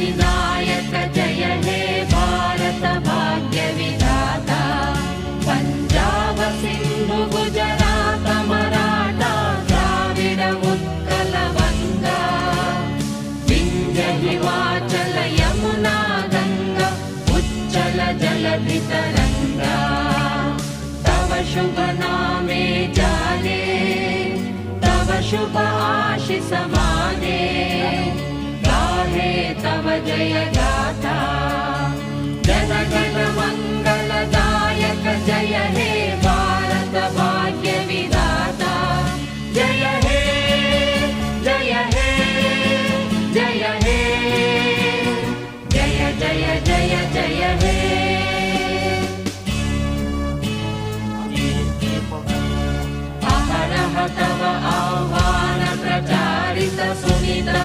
अधिनायक जय हे भारत भाग्य विधाता पंजाब सिंधु गुजरात मराठा द्राविड उत्कल बंगा विंध्य हिमाचल यमुना गंगा उच्चल जलधि तरंगा तव शुभ नामे जाने तव शुभ आशीष माने गाहे तव जय